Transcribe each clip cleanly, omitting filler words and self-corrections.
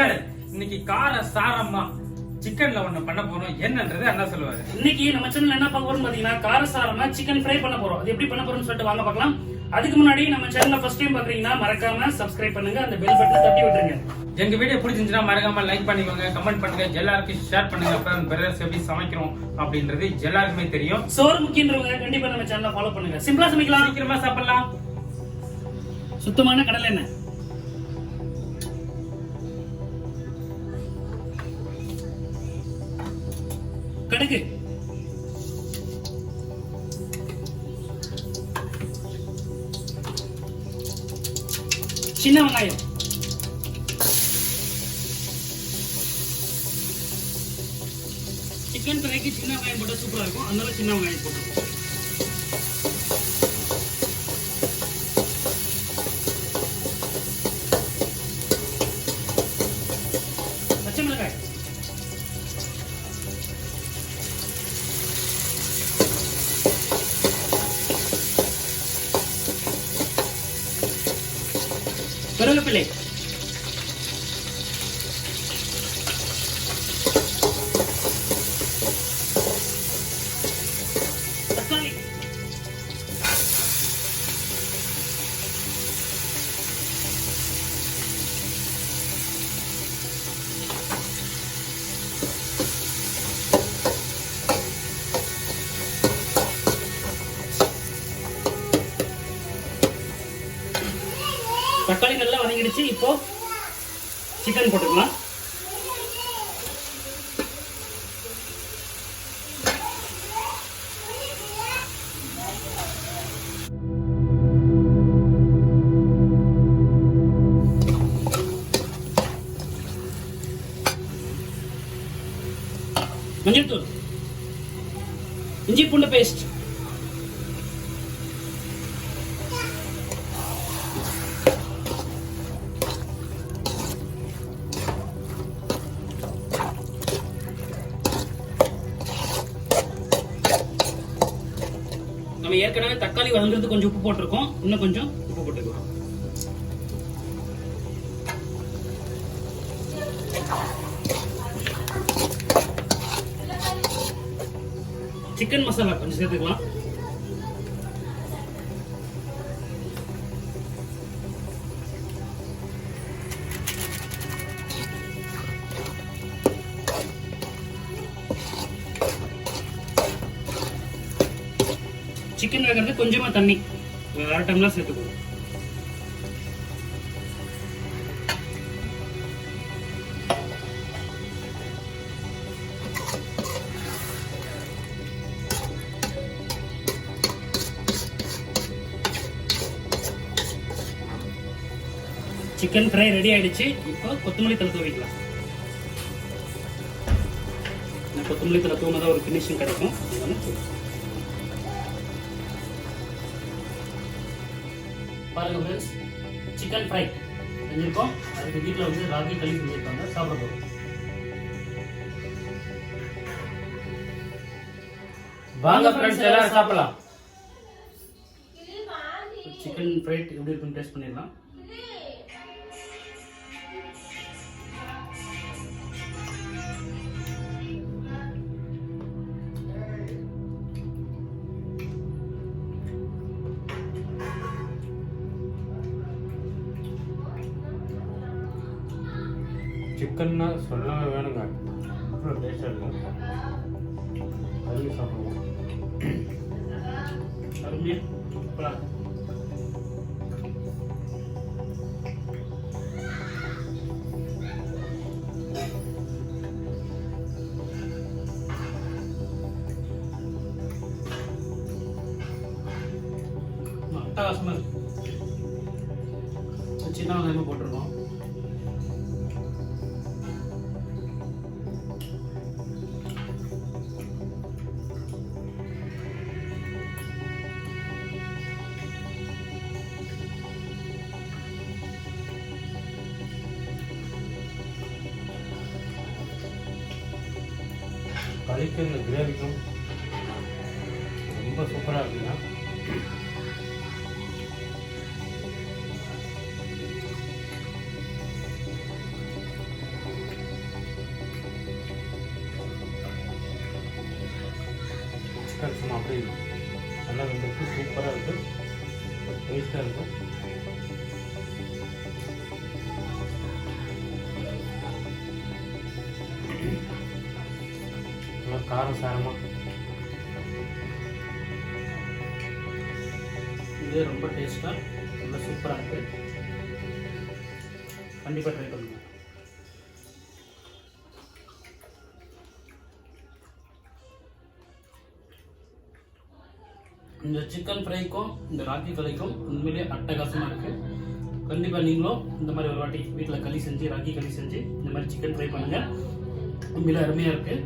இன்னைக்கு கார சாரமா சிக்கன்ல ஒண்ணு பண்ண போறோம். என்னன்றது அண்ணா சொல்லுவாரு. இன்னைக்கு நம்ம சேனல்ல என்ன பார்க்க போறோம் பாத்தீங்கன்னா கார சாரமா சிக்கன் ஃப்ரை பண்ண போறோம். அது எப்படி பண்ண போறோம்னு சொல்லிட்டு வாங்க பார்க்கலாம். அதுக்கு முன்னாடி நம்ம சேனலை ஃபர்ஸ்ட் டைம் பாக்குறீங்கன்னா மறக்காம சப்ஸ்கிரைப் பண்ணுங்க, அந்த பெல் பட்டனை தட்டி விட்டுருங்க. எங்க வீடியோ பிடிச்சிருந்துச்சுன்னா மறக்காம லைக் பண்ணிக்கோங்க, கமெண்ட் பண்ணுங்க, எல்லாருக்கும் ஷேர் பண்ணுங்க. அப்புறம் பிரதர்ஸ் எப்படி சமைக்கிறோம் அப்படின்றது எல்லாருக்குமே தெரியும். சோறு முக்கியன்றவங்க கண்டிப்பா நம்ம சேனலை ஃபாலோ பண்ணுங்க. சிம்பிளா சமைக்கலாம், சீக்கிரமா சாப்பிடலாம். சுத்தமான கடலை எண்ணெய், கடுகு, சின்ன வெங்காயம், சிக்கன் ஃப்ரைக்கு சின்ன வெங்காயம் போட்டா சூப்பரா இருக்கும், அதனால சின்ன வெங்காயம் போட்டுருக்கோம். பச்சை மிளகாய், கருவேப்பிலை, தக்காளி, தக்காளி நல்லா வதங்கிடுச்சு. இப்போ சிக்கன் போட்டுக்கலாம். மஞ்சள் தூள், இஞ்சி பூண்டு பேஸ்ட், நம்ம ஏற்கனவே தக்காளி வதங்குறது கொஞ்சம் உப்பு போட்டிருக்கோம், இன்னும் கொஞ்சம் உப்பு போட்டுக்கலாம். சிக்கன் மசாலா கொஞ்சம் சேர்த்துக்கலாம். சிக்கன் வேகிறது கொஞ்சமா தண்ணி, அரை டம்ளர் சேர்த்துக்கணும். சிக்கன் ஃப்ரை ரெடி ஆயிடுச்சு. இப்போ கொத்தமல்லி தலை தூவிக்கலாம். கொத்தமல்லி தலை தூவினா ஒரு ஃபினிஷிங் கிடைக்கும். பாருங்க ஃப்ரெண்ட்ஸ், சிக்கன் ஃப்ரை செஞ்சிருக்கோம். அதுக்கு வீட்டில் வந்து ராகி களி செஞ்சிருக்காங்க, சாப்பிட போகிறோம். வாங்க ஃப்ரெண்ட்ஸ் எல்லாரும் சாப்பிடலாம். சிக்கன் ஃப்ரை எப்படி இருக்குன்னு டேஸ்ட் பண்ணிடலாம். சிக்கன்னா சொல்லவே வேணுங்க, அப்புறம் டேஸ்டாக இருக்கும். கறி சாப்பிடுவோம். அருமையாக சூப்பராக இருக்கும். அட்டகாசமாக இருக்கு. சின்ன வெங்காயமாக போட்டிருக்கோம். கறிக்கு இந்த கிரேவிக்கும் ரொம்ப சூப்பராக இருக்குங்க. சிக்கன் சும்மா அப்படியே நல்லா வெந்திருக்கு, சூப்பராக இருக்குது, டேஸ்ட்டாக இருக்கும். நல்லா காரம் சாரமாக இது ரொம்ப டேஸ்ட்டாக ரொம்ப சூப்பராக இருக்குது. கண்டிப்பாக ட்ரை பண்ணுங்க. இந்த சிக்கன் ஃப்ரைக்கும் இந்த ராக்கி கலைக்கும் உண்மையிலேயே அட்டகாசமாக இருக்குது. கண்டிப்பாக நீங்களும் இந்த மாதிரி ஒரு வாட்டி வீட்டில் களி செஞ்சு ராக்கி களி செஞ்சு இந்த மாதிரி சிக்கன் ஃப்ரை பண்ணுங்கள். உண்மையிலே அருமையாக இருக்குது.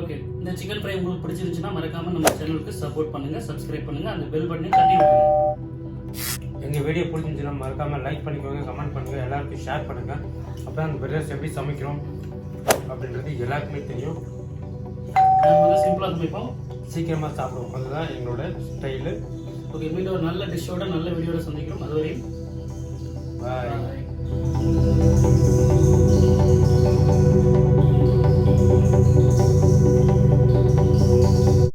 ஓகே, இந்த சிக்கன் ஃப்ரை உங்களுக்கு பிடிச்சிருந்துச்சுன்னா மறக்காமல் நம்ம சேனலுக்கு சப்போர்ட் பண்ணுங்கள், சப்ஸ்கிரைப் பண்ணுங்கள், அந்த பெல் பட்டனை தட்டி விட்டுருங்க. எங்கள் வீடியோ பிடிச்சிருந்துச்சுன்னா மறக்காமல் லைக் பண்ணிக்கோங்க, கமெண்ட் பண்ணுங்கள், எல்லாருக்கும் ஷேர் பண்ணுங்கள். அப்போ அந்த பிரதர்ஸ் எப்படி சமைக்கிறோம் அப்படின்றது எல்லாருக்குமே தெரியும். சிம்பிளாக சமைப்போம், சீக்கிரமாக சாப்பிடுவோம், அதுதான் எங்களோட ஸ்டைலு. ஓகே, மீண்டும் ஒரு நல்ல டிஷ்ஷோட நல்ல வீடியோட சந்திக்கிறோம். அதுவரையும் பாய்.